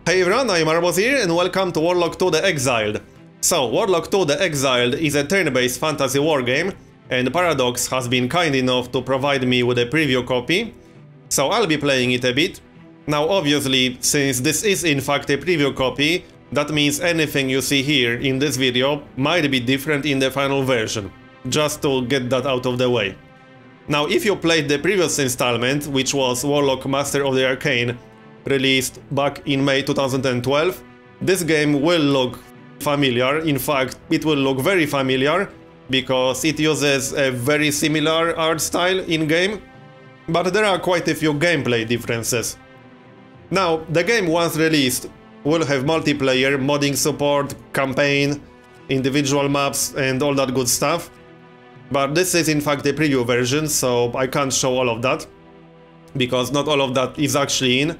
Hey everyone, I'm Marbozir and welcome to Warlock 2 the Exiled. So, Warlock 2 the Exiled is a turn-based fantasy wargame, and Paradox has been kind enough to provide me with a preview copy, so I'll be playing it a bit. Now obviously, since this is in fact a preview copy, that means anything you see here in this video might be different in the final version, just to get that out of the way. Now if you played the previous installment, which was Warlock Master of the Arcane, released back in May 2012, this game will look familiar. In fact, it will look very familiar because it uses a very similar art style in-game, but there are quite a few gameplay differences. Now, the game once released will have multiplayer, modding support, campaign, individual maps and all that good stuff, but this is in fact a preview version, so I can't show all of that, because not all of that is actually in.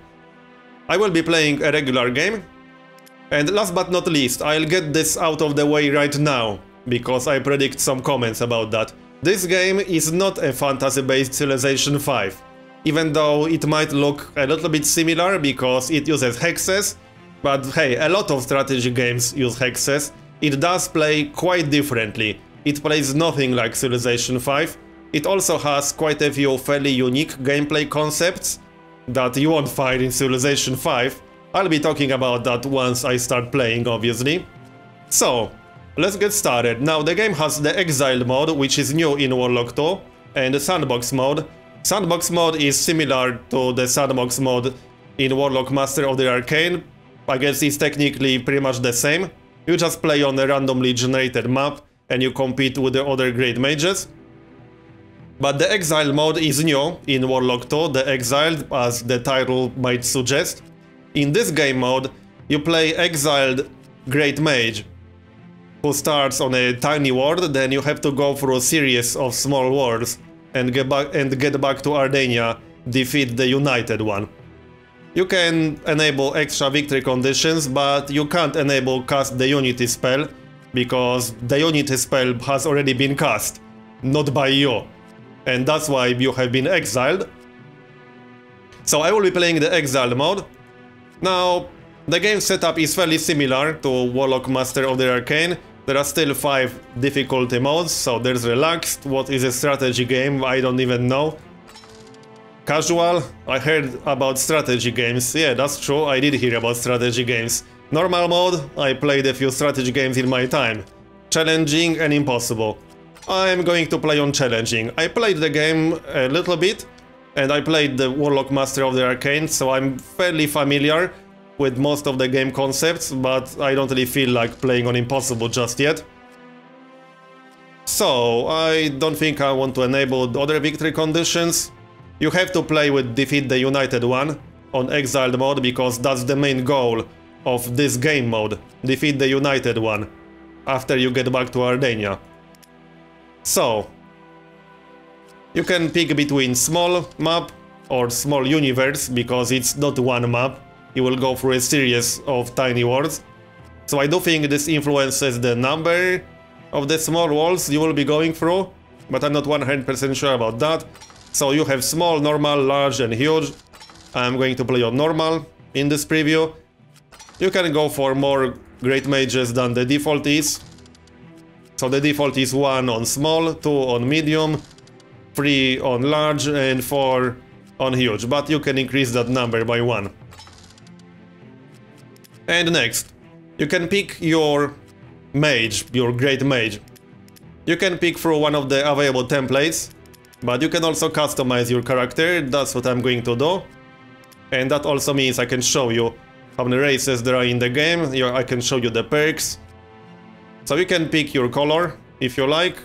I will be playing a regular game, and last but not least, I'll get this out of the way right now, because I predict some comments about that. This game is not a fantasy-based Civilization 5, even though it might look a little bit similar because it uses hexes, but hey, a lot of strategy games use hexes. It does play quite differently. It plays nothing like Civilization 5. It also has quite a few fairly unique gameplay concepts that you won't find in Civilization 5. I'll be talking about that once I start playing, obviously. So, let's get started. Now, the game has the Exiled mode, which is new in Warlock 2, and the Sandbox mode. Sandbox mode is similar to the Sandbox mode in Warlock Master of the Arcane. I guess it's technically pretty much the same. You just play on a randomly generated map, and you compete with the other great mages. But the Exile mode is new in Warlock 2, the Exiled, as the title might suggest. In this game mode, you play Exiled Great Mage, who starts on a tiny world, then you have to go through a series of small worlds and get back to Ardania, defeat the United one. You can enable extra victory conditions, but you can't enable cast the Unity spell, because the Unity spell has already been cast, not by you. And that's why you have been exiled. So I will be playing the Exiled mode. Now, the game setup is fairly similar to Warlock Master of the Arcane. There are still 5 difficulty modes, so there's Relaxed, what is a strategy game, I don't even know. Casual, I heard about strategy games, yeah, that's true, I did hear about strategy games. Normal mode, I played a few strategy games in my time. Challenging and Impossible. I'm going to play on Challenging. I played the game a little bit, and I played the Warlock Master of the Arcane, so I'm fairly familiar with most of the game concepts, but I don't really feel like playing on Impossible just yet. So, I don't think I want to enable other victory conditions. You have to play with Defeat the United one on Exiled mode, because that's the main goal of this game mode. Defeat the United one after you get back to Ardania. So, you can pick between small map or small universe, because it's not one map. You will go through a series of tiny worlds. So I do think this influences the number of the small worlds you will be going through, but I'm not 100% sure about that. So you have small, normal, large and huge. I'm going to play on normal in this preview. You can go for more great mages than the default is. So the default is 1 on small, 2 on medium, 3 on large and 4 on huge, but you can increase that number by 1. And next, you can pick your mage, your great mage. You can pick through one of the available templates, but you can also customize your character. That's what I'm going to do. And that also means I can show you how many races there are in the game. I can show you the perks. So you can pick your color if you like.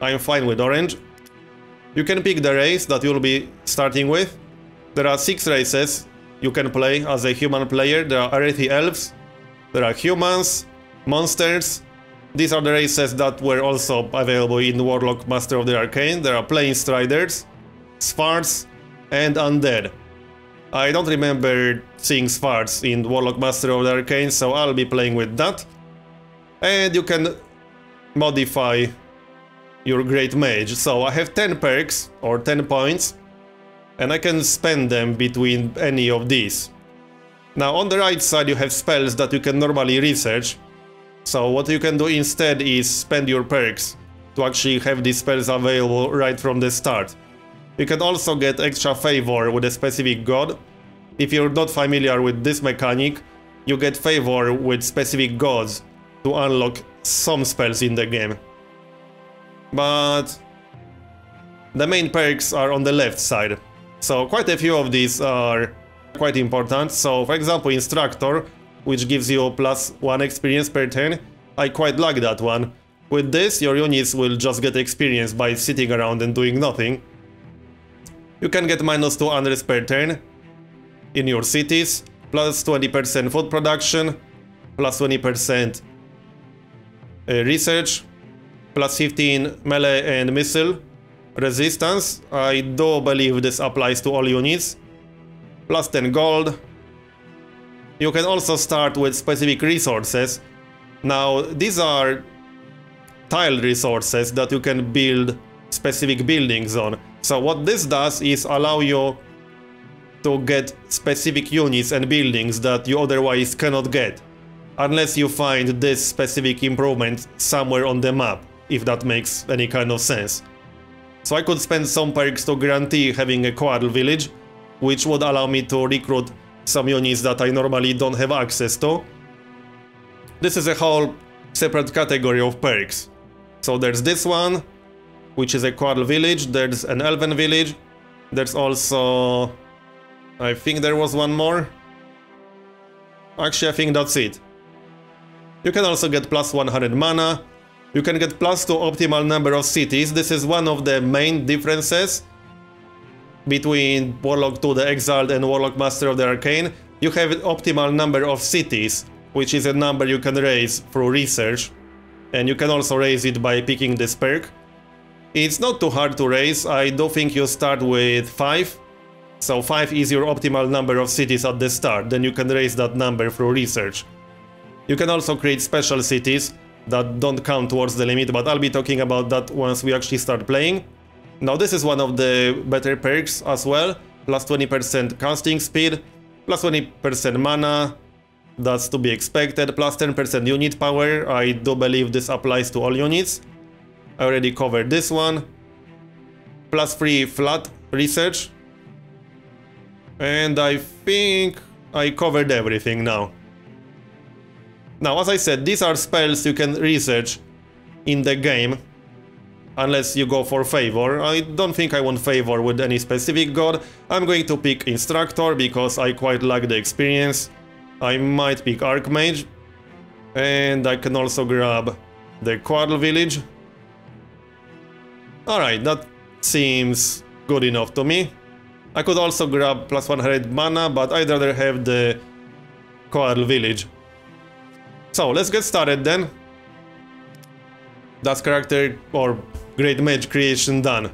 I'm fine with orange. You can pick the race that you'll be starting with. There are 6 races you can play as a human player. There are Arethi elves, there are humans, monsters. These are the races that were also available in Warlock Master of the Arcane. There are Plain Striders, Svarts, and Undead. I don't remember seeing Svarts in Warlock Master of the Arcane, so I'll be playing with that. And you can modify your Great Mage. So I have 10 perks, or 10 points, and I can spend them between any of these. Now on the right side you have spells that you can normally research. So what you can do instead is spend your perks to actually have these spells available right from the start. You can also get extra favor with a specific god. If you're not familiar with this mechanic, you get favor with specific gods to unlock some spells in the game. But the main perks are on the left side. So quite a few of these are quite important. So for example, Instructor, which gives you +1 experience per turn. I quite like that one. With this, your units will just get experience by sitting around and doing nothing. You can get -2 unrest per turn in your cities, +20% food production, +20% research, +15 melee and missile resistance. I do believe this applies to all units. +10 gold. You can also start with specific resources. Now, these are tile resources that you can build specific buildings on. So what this does is allow you to get specific units and buildings that you otherwise cannot get, unless you find this specific improvement somewhere on the map, if that makes any kind of sense. So I could spend some perks to guarantee having a quadrille village, which would allow me to recruit some units that I normally don't have access to. This is a whole separate category of perks. So there's this one, which is a quadrille village, there's an elven village, there's also... I think there was one more. Actually, I think that's it. You can also get +100 mana. You can get +2 optimal number of cities. This is one of the main differences between Warlock 2 the Exiled and Warlock Master of the Arcane. You have an optimal number of cities, which is a number you can raise through research. And you can also raise it by picking this perk. It's not too hard to raise. I do think you start with 5. So 5 is your optimal number of cities at the start. Then you can raise that number through research. You can also create special cities that don't count towards the limit, but I'll be talking about that once we actually start playing. Now this is one of the better perks as well. +20% casting speed, +20% mana, that's to be expected, +10% unit power. I do believe this applies to all units. I already covered this one. +3 flat research. And I think I covered everything now. Now, as I said, these are spells you can research in the game, unless you go for favor. I don't think I want favor with any specific god. I'm going to pick Instructor because I quite like the experience. I might pick Archmage. And I can also grab the quadrille village. Alright, that seems good enough to me. I could also grab +100 mana, but I'd rather have the quadrille village. So, let's get started then. That's character or great mage creation done.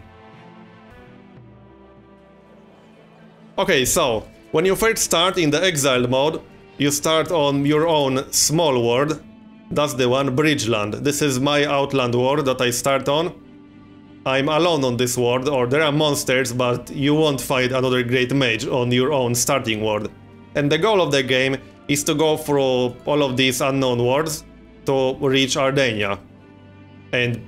Okay, so, when you first start in the Exiled mode, you start on your own small world. That's the one, Bridgeland. This is my Outland world that I start on. I'm alone on this world, or there are monsters, but you won't find another great mage on your own starting world. And the goal of the game is to go through all of these unknown worlds to reach Ardenia and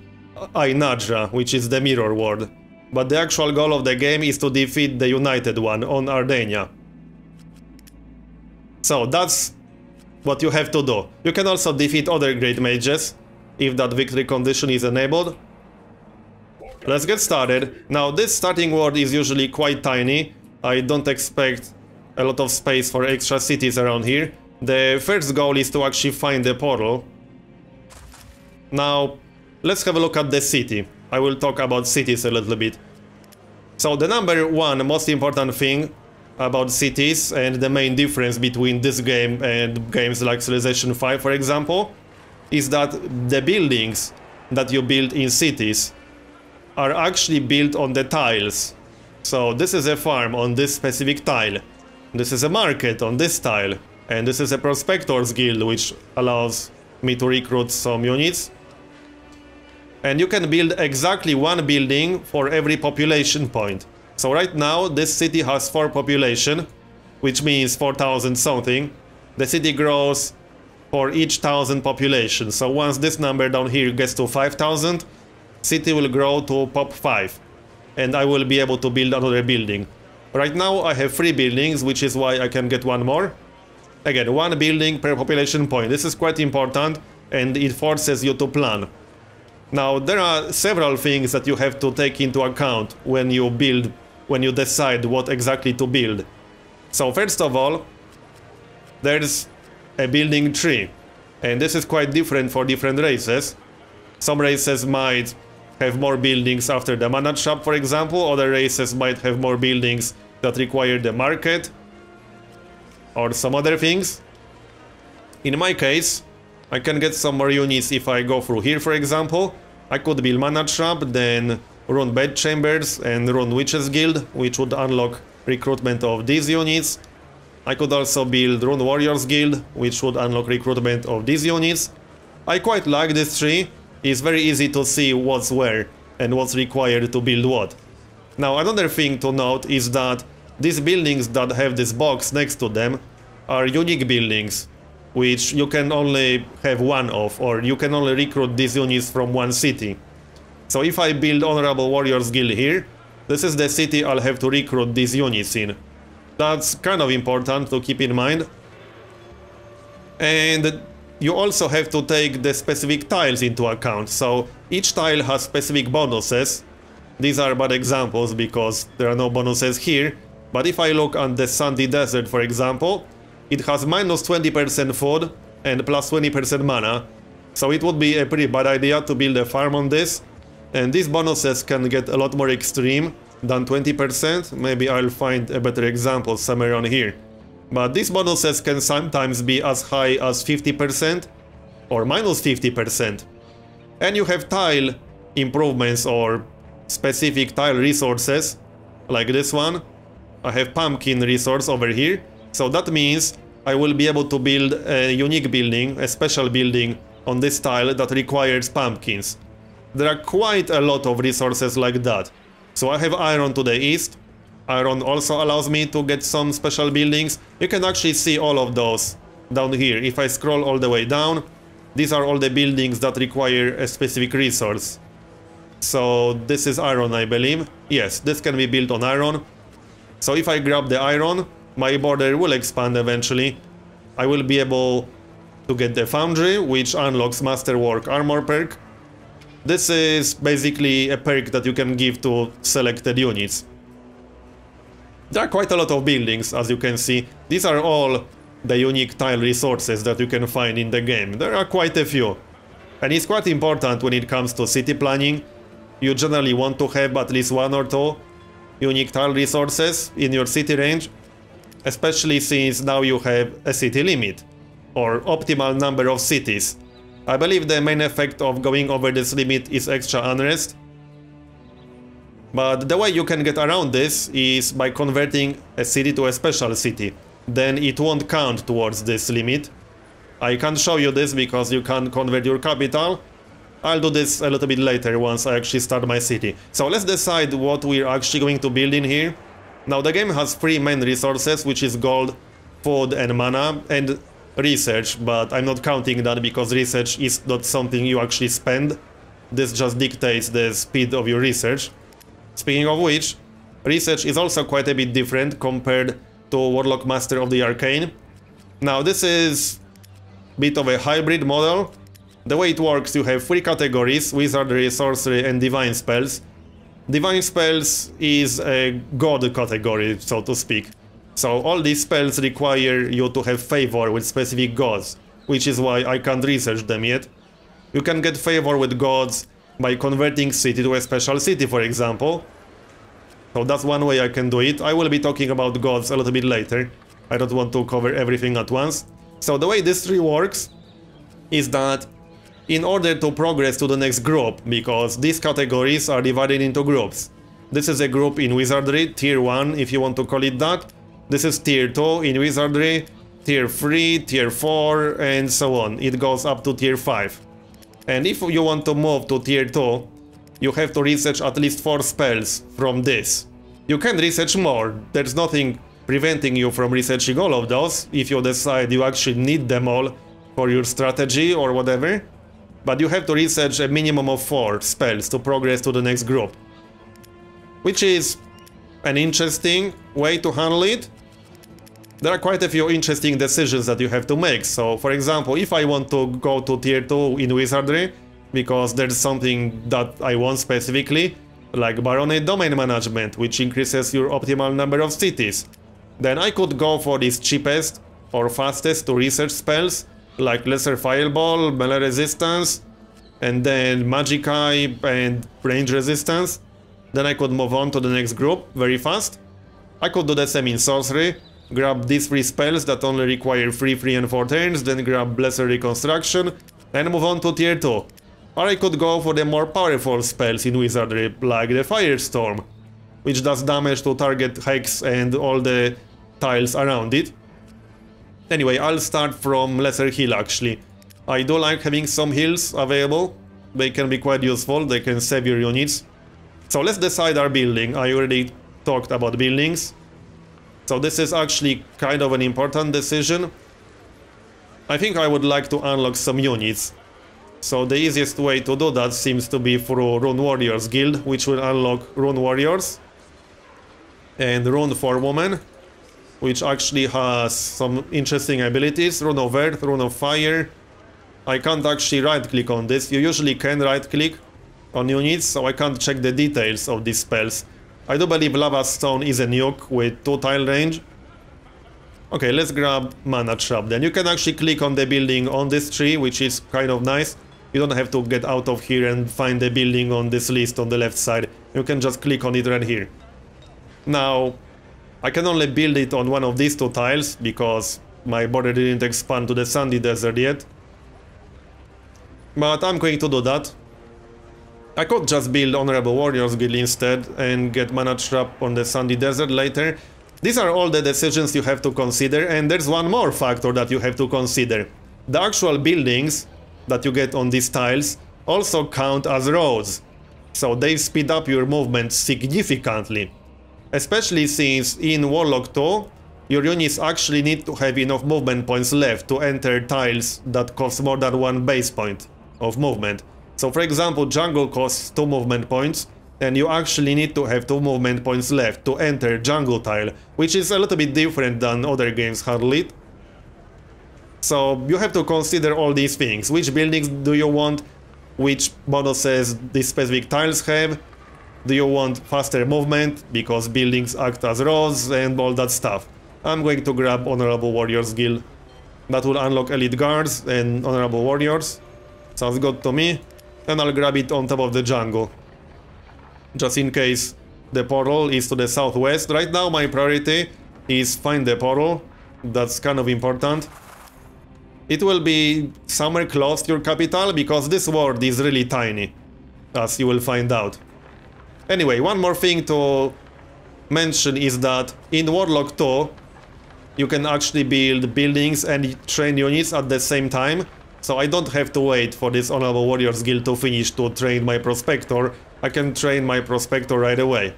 Ainadra, which is the mirror world. But the actual goal of the game is to defeat the United One on Ardenia. So that's what you have to do. You can also defeat other great mages if that victory condition is enabled. Let's get started. Now, this starting world is usually quite tiny. I don't expect a lot of space for extra cities around here. The first goal is to actually find the portal. Now, let's have a look at the city. I will talk about cities a little bit. So, the number one most important thing about cities, and the main difference between this game and games like Civilization 5, for example, is that the buildings that you build in cities are actually built on the tiles. So this is a farm on this specific tile, this is a market on this tile, and this is a prospector's guild, which allows me to recruit some units. And you can build exactly one building for every population point. So right now this city has 4 population, which means 4,000 something. The city grows for each 1,000 population. So once this number down here gets to 5,000, city will grow to pop 5. And I will be able to build another building. Right now I have 3 buildings, which is why I can get one more. Again, 1 building per population point. This is quite important and it forces you to plan. Now, there are several things that you have to take into account when you build, when you decide what exactly to build. So first of all, there's a building tree, and this is quite different for different races. Some races might have more buildings after the mana shop, for example. Other races might have more buildings that require the market or some other things. In my case, I can get some more units if I go through here, for example. I could build mana shop, then run bed chambers and run witches guild, which would unlock recruitment of these units. I could also build run warriors guild, which would unlock recruitment of these units. I quite like this tree. It's very easy to see what's where and what's required to build what. Now, another thing to note is that these buildings that have this box next to them are unique buildings, which you can only have one of, or you can only recruit these units from one city. So if I build Honorable Warriors Guild here, this is the city I'll have to recruit these units in. That's kind of important to keep in mind. And you also have to take the specific tiles into account. So each tile has specific bonuses. These are bad examples because there are no bonuses here. But if I look at the Sandy Desert, for example, it has minus 20% food and plus 20% mana. So it would be a pretty bad idea to build a farm on this. And these bonuses can get a lot more extreme than 20%. Maybe I'll find a better example somewhere on here. But these bonuses can sometimes be as high as 50% or minus 50%. And you have tile improvements or specific tile resources, like this one. I have pumpkin resource over here. So that means I will be able to build a unique building, a special building on this tile that requires pumpkins. There are quite a lot of resources like that. So I have iron to the east. Iron also allows me to get some special buildings. You can actually see all of those down here. If I scroll all the way down, these are all the buildings that require a specific resource. So this is iron, I believe. Yes, this can be built on iron. So if I grab the iron, my border will expand eventually. I will be able to get the foundry, which unlocks masterwork armor perk. This is basically a perk that you can give to selected units. There are quite a lot of buildings, as you can see. These are all the unique tile resources that you can find in the game. There are quite a few. And it's quite important when it comes to city planning. You generally want to have at least 1 or 2 unique tile resources in your city range, especially since now you have a city limit, or optimal number of cities. I believe the main effect of going over this limit is extra unrest. But the way you can get around this is by converting a city to a special city. Then it won't count towards this limit. I can't show you this because you can't convert your capital. I'll do this a little bit later once I actually start my city. So let's decide what we're actually going to build in here. Now the game has 3 main resources, which is gold, food and mana, and research, but I'm not counting that because research is not something you actually spend. This just dictates the speed of your research. Speaking of which, research is also quite a bit different compared to Warlock Master of the Arcane. Now this is a bit of a hybrid model. The way it works, you have 3 categories: Wizardry, Sorcery and Divine Spells. Divine Spells is a god category, so to speak. So all these spells require you to have favor with specific gods, which is why I can't research them yet. You can get favor with gods by converting city to a special city, for example. So that's one way I can do it. I will be talking about gods a little bit later. I don't want to cover everything at once. So the way this tree works is that in order to progress to the next group, because these categories are divided into groups. This is a group in Wizardry, Tier 1 if you want to call it that. This is Tier 2 in Wizardry, Tier 3, Tier 4 and so on. It goes up to Tier 5. And if you want to move to Tier 2, you have to research at least 4 spells from this. You can research more, there's nothing preventing you from researching all of those, if you decide you actually need them all for your strategy or whatever. But you have to research a minimum of 4 spells to progress to the next group. Which is an interesting way to handle it. There are quite a few interesting decisions that you have to make. So, for example, if I want to go to tier 2 in Wizardry, because there's something that I want specifically, like Baronate Domain Management, which increases your optimal number of cities, then I could go for this cheapest or fastest to research spells, like Lesser Fireball, Melee Resistance, and then Magic Eye and Range Resistance. Then I could move on to the next group very fast. I could do the same in Sorcery, grab these 3 spells that only require 3, 3 and 4 turns, then grab Lesser Reconstruction, and move on to tier 2. Or I could go for the more powerful spells in Wizardry, like the Firestorm, which does damage to target Hex and all the tiles around it. Anyway, I'll start from Lesser Heal actually. I do like having some heals available. They can be quite useful, they can save your units. So let's decide our building. I already talked about buildings. So this is actually kind of an important decision. I think I would like to unlock some units. So the easiest way to do that seems to be through Rune Warriors Guild, which will unlock Rune Warriors. And Rune Forewoman, which actually has some interesting abilities. Rune of Earth, Rune of Fire. I can't actually right-click on this. You usually can right-click on units, so I can't check the details of these spells. I do believe Lava Stone is a nuke with 2 tile range. Okay, let's grab Mana Trap then. You can actually click on the building on this tree, which is kind of nice. You don't have to get out of here and find the building on this list on the left side. You can just click on it right here. Now, I can only build it on one of these 2 tiles, because my border didn't expand to the Sandy Desert yet. But I'm going to do that. I could just build Honorable Warriors Guild instead and get Mana Trap on the Sandy Desert later. These are all the decisions you have to consider, and there's one more factor that you have to consider. The actual buildings that you get on these tiles also count as roads, so they speed up your movement significantly. Especially since in Warlock 2, your units actually need to have enough movement points left to enter tiles that cost more than 1 base point of movement. So for example, Jungle costs 2 movement points, and you actually need to have 2 movement points left to enter Jungle tile, which is a little bit different than other games handle it. So you have to consider all these things. Which buildings do you want? Which bonuses these specific tiles have? Do you want faster movement, because buildings act as roads and all that stuff? I'm going to grab Honorable Warriors Guild. That will unlock Elite Guards and Honorable Warriors. Sounds good to me. And I'll grab it on top of the jungle, just in case the portal is to the southwest. Right now my priority is find the portal. That's kind of important. It will be somewhere close to your capital, because this world is really tiny, as you will find out. Anyway, one more thing to mention is that in Warlock 2 you can actually build buildings and train units at the same time. So I don't have to wait for this Honorable Warriors Guild to finish to train my Prospector. I can train my Prospector right away.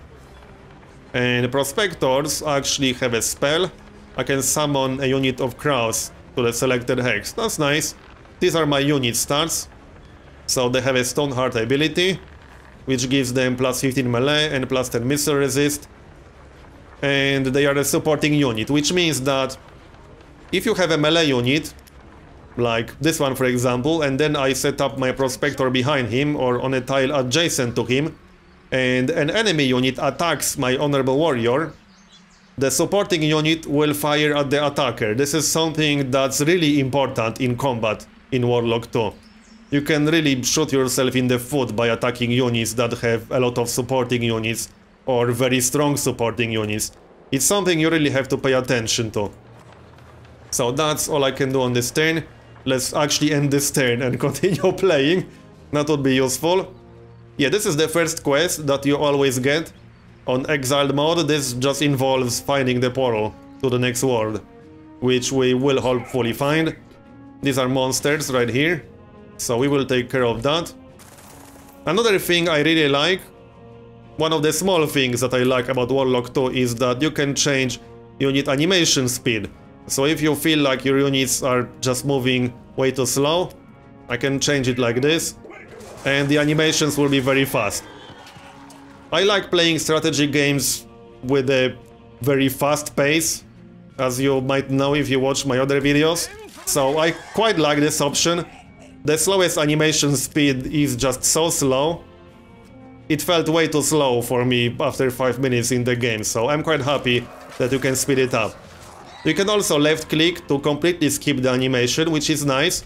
And Prospectors actually have a spell. I can summon a unit of crows to the selected hex. That's nice. These are my unit stats. So they have a Stoneheart ability, which gives them plus 15 melee and plus 10 missile resist. And they are a supporting unit, which means that if you have a melee unit, like this one for example, and then I set up my Prospector behind him or on a tile adjacent to him, and an enemy unit attacks my Honorable Warrior, the supporting unit will fire at the attacker. This is something that's really important in combat in Warlock 2. You can really shoot yourself in the foot by attacking units that have a lot of supporting units or very strong supporting units. It's something you really have to pay attention to. So that's all I can do on this turn. Let's actually end this turn and continue playing. That would be useful. Yeah, this is the first quest that you always get on Exiled mode. This just involves finding the portal to the next world, which we will hopefully find. These are monsters right here, so we will take care of that. Another thing I really like, one of the small things that I like about Warlock 2 is that you can change unit animation speed. So if you feel like your units are just moving way too slow, I can change it like this, and the animations will be very fast. I like playing strategy games with a very fast pace, as you might know if you watch my other videos. So I quite like this option. The slowest animation speed is just so slow. It felt way too slow for me after 5 minutes in the game, so I'm quite happy that you can speed it up. You can also left click to completely skip the animation, which is nice.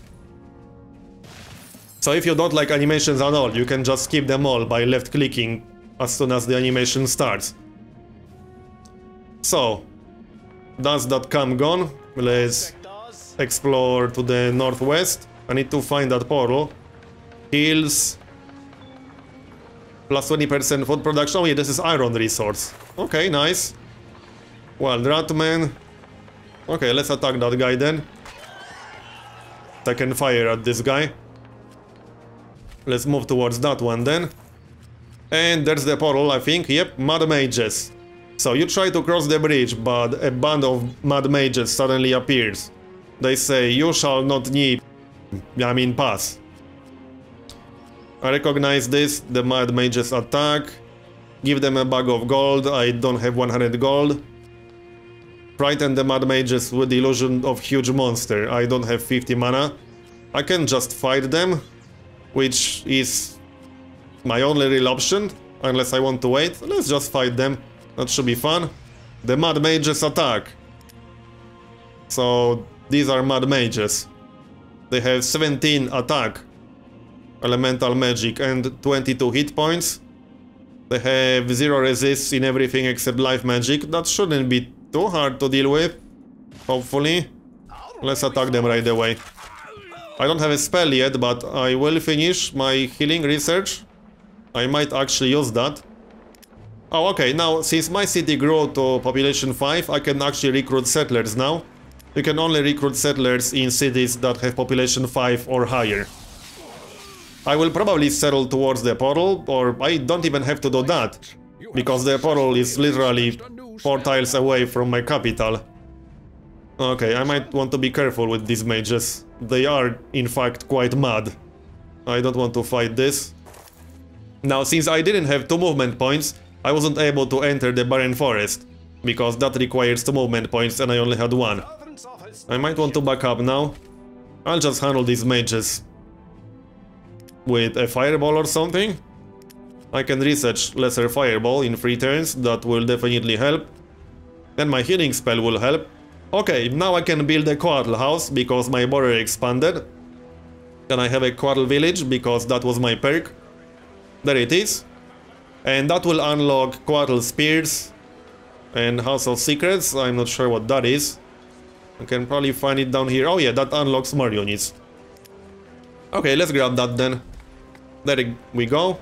So if you don't like animations at all, you can just skip them all by left clicking as soon as the animation starts. So, that's that cam gone. Let's explore to the northwest. I need to find that portal. Heals. Plus 20% food production. Oh yeah, this is iron resource. Okay, nice. Well, Ratman. Okay, let's attack that guy then. I can fire at this guy. Let's move towards that one then. And there's the portal, I think. Yep, Mad Mages. So you try to cross the bridge, but a band of Mad Mages suddenly appears. They say, you shall not need... pass. I recognize this. The Mad Mages attack. Give them a bag of gold. I don't have 100 gold. Frighten the Mad Mages with the illusion of huge monster. I don't have 50 mana. I can just fight them, which is my only real option, unless I want to wait. Let's just fight them. That should be fun. The Mad Mages attack. So these are Mad Mages. They have 17 attack, elemental magic, and 22 hit points. They have 0 resists in everything except life magic. That shouldn't be too hard to deal with, hopefully. Let's attack them right away. I don't have a spell yet, but I will finish my healing research. I might actually use that. Oh, okay, now, since my city grew to population 5, I can actually recruit settlers now. You can only recruit settlers in cities that have population 5 or higher. I will probably settle towards the portal, or I don't even have to do that, because the portal is literally 4 tiles away from my capital. Okay, I might want to be careful with these mages. They are, in fact, quite mad. I don't want to fight this. Now, since I didn't have 2 movement points, I wasn't able to enter the barren forest, because that requires 2 movement points and I only had 1. I might want to back up now. I'll just handle these mages with a fireball or something. I can research lesser fireball in 3 turns, that will definitely help. Then my healing spell will help. Okay, now I can build a Quaddle house because my border expanded. Then I have a Quaddle village because that was my perk. There it is. And that will unlock Quaddle spears and House of Secrets. I'm not sure what that is. I can probably find it down here. Oh yeah, that unlocks more units. Okay, let's grab that then. There we go.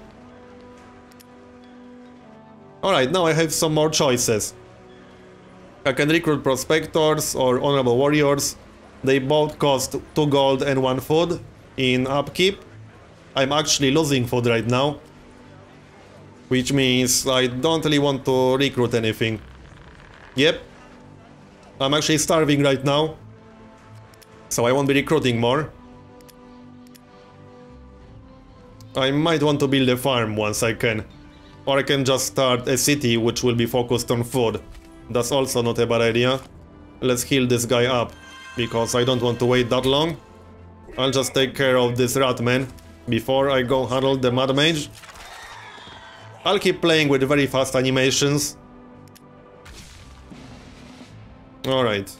Alright, now I have some more choices. I can recruit Prospectors or Honorable Warriors. They both cost 2 gold and 1 food in upkeep. I'm actually losing food right now, which means I don't really want to recruit anything. Yep. I'm actually starving right now, so I won't be recruiting more. I might want to build a farm once I can. Or I can just start a city which will be focused on food. That's also not a bad idea. Let's heal this guy up, because I don't want to wait that long. I'll just take care of this Ratman before I go handle the Mad Mage. I'll keep playing with very fast animations. Alright.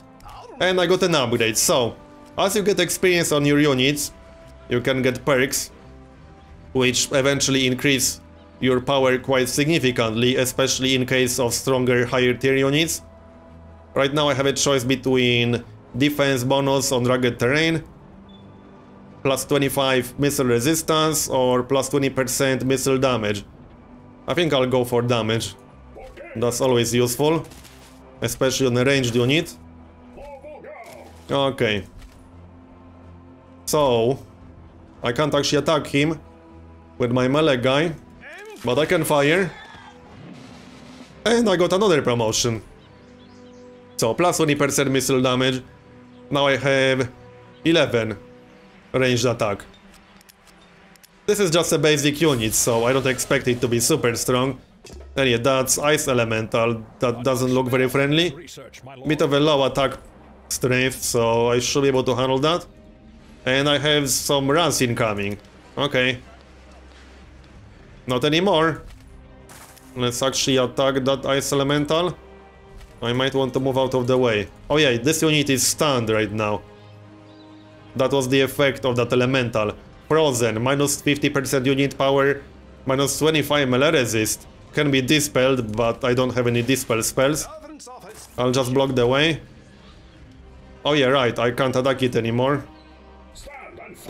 And I got an upgrade, so as you get experience on your units, you can get perks, which eventually increase your power quite significantly, especially in case of stronger higher tier units. Right now I have a choice between defense bonus on rugged terrain, plus 25 missile resistance, or plus 20% missile damage. I think I'll go for damage. That's always useful, especially on a ranged unit. Okay. So, I can't actually attack him with my melee guy, but I can fire. And I got another promotion. So plus 20% missile damage. Now I have 11 ranged attack. This is just a basic unit, so I don't expect it to be super strong. And yeah, that's Ice Elemental. That doesn't look very friendly. Bit of a low attack strength, so I should be able to handle that. And I have some runs incoming. Okay. Not anymore. Let's actually attack that Ice Elemental. I might want to move out of the way. Oh yeah, this unit is stunned right now. That was the effect of that Elemental. Frozen, minus 50% unit power, minus 25 melee resist. Can be dispelled, but I don't have any dispel spells. I'll just block the way. Oh yeah, right, I can't attack it anymore.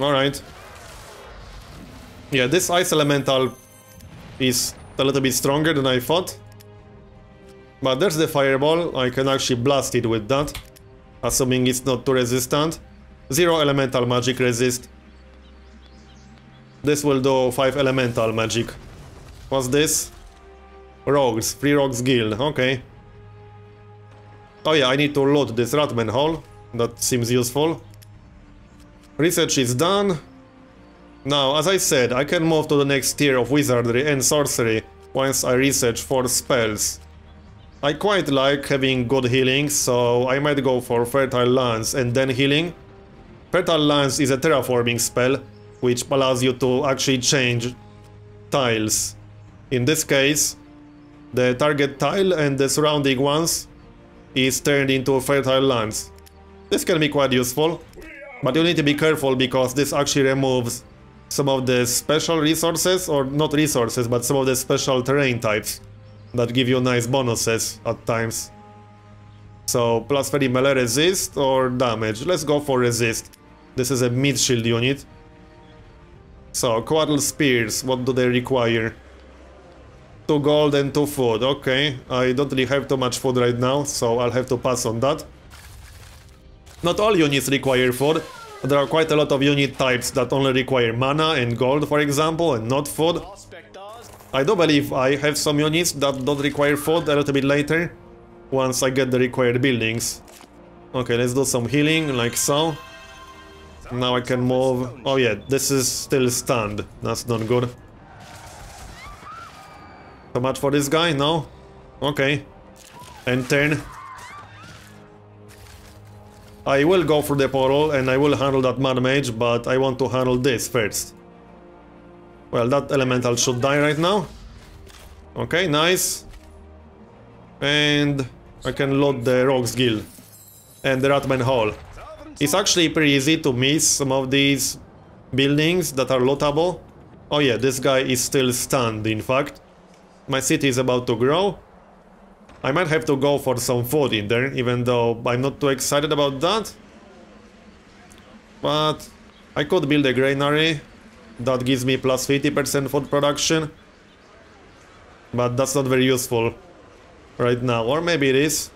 Alright. Yeah, this Ice Elemental is a little bit stronger than I thought. But there's the Fireball, I can actually blast it with that. Assuming it's not too resistant. 0 elemental magic resist. This will do 5 elemental magic. What's this? Rogues, 3 Rogues Guild, okay. Oh yeah, I need to loot this Ratman Hall. That seems useful. Research is done. Now, as I said, I can move to the next tier of Wizardry and Sorcery once I research for spells. I quite like having good healing, so I might go for Fertile Lands and then healing. Fertile Lands is a terraforming spell, which allows you to actually change tiles. In this case, the target tile and the surrounding ones is turned into fertile lands. This can be quite useful, but you need to be careful because this actually removes some of the special resources, or not resources, but some of the special terrain types that give you nice bonuses at times. So, plus 30 melee resist or damage. Let's go for resist. This is a mid-shield unit. So, Quaddle Spears, what do they require? 2 gold and 2 food, okay. I don't really have too much food right now, so I'll have to pass on that. Not all units require food. There are quite a lot of unit types that only require mana and gold, for example, and not food. I do believe I have some units that don't require food a little bit later, once I get the required buildings. Okay, let's do some healing, like so. Now I can move... Oh yeah, this is still stunned. That's not good. So much for this guy? No? Okay. And turn. I will go for the portal and I will handle that Mad Mage, but I want to handle this first. Well, that elemental should die right now. Okay, nice. And I can load the Rogues Guild and the Ratman Hall. It's actually pretty easy to miss some of these buildings that are lootable. Oh yeah, this guy is still stunned, in fact. My city is about to grow. I might have to go for some food in there, even though I'm not too excited about that. But I could build a granary. That gives me plus 50% food production. But that's not very useful right now, or maybe it is.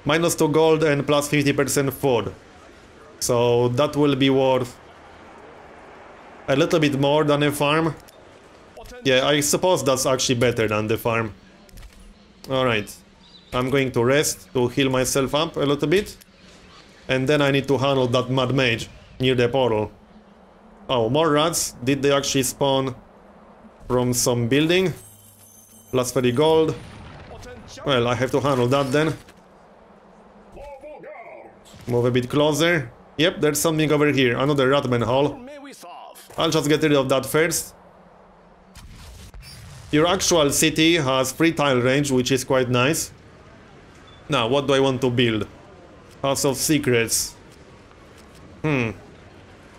Minus 2 gold and plus 50% food. So that will be worth a little bit more than a farm. Yeah, I suppose that's actually better than the farm. Alright. I'm going to rest to heal myself up a little bit. And then I need to handle that Mad Mage near the portal. Oh, more rats. Did they actually spawn from some building? Plus 30 gold. Well, I have to handle that then. Move a bit closer. Yep, there's something over here. Another Ratman Hall. I'll just get rid of that first. Your actual city has 3 tile range, which is quite nice. Now, what do I want to build? House of Secrets.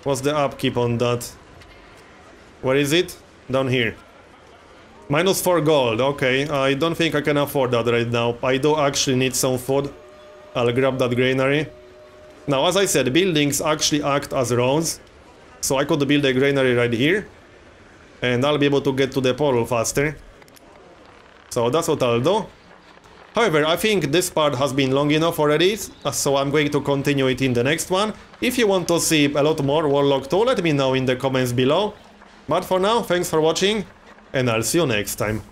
What's the upkeep on that? Where is it? Down here. Minus 4 gold, okay. I don't think I can afford that right now. I do actually need some food. I'll grab that granary. Now, as I said, buildings actually act as roads. So I could build a granary right here. And I'll be able to get to the portal faster. So that's what I'll do. However, I think this part has been long enough already, so I'm going to continue it in the next one. If you want to see a lot more Warlock 2, let me know in the comments below. But for now, thanks for watching, and I'll see you next time.